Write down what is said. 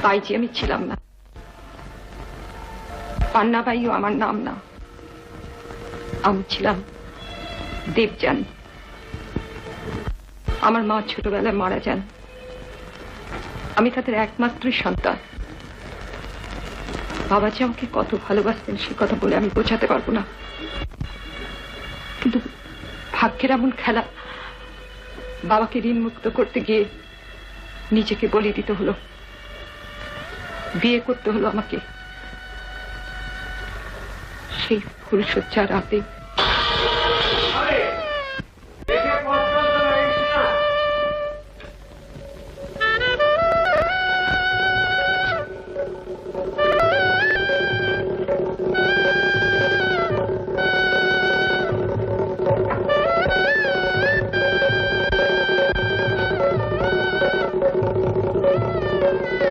বাইজি আমি ছিলাম না, পান্নাবাইও আমার নাম না। আমি ছিলাম দেবযানী। আমার মা ছোটবেলায় মারা যান। আমি তাদের একমাত্র সন্তান। বাবা যে আমাকে কত ভালোবাসতেন সে কথা বলে আমি বোঝাতে পারবো না। কিন্তু ভাগ্যের এমন খেলা, বাবাকে ঋণ মুক্ত করতে গিয়ে নিজেকে বলি দিতে হলো, বিয়ে করতে হলো আমাকে। সেই ফুলশয্যা রাতে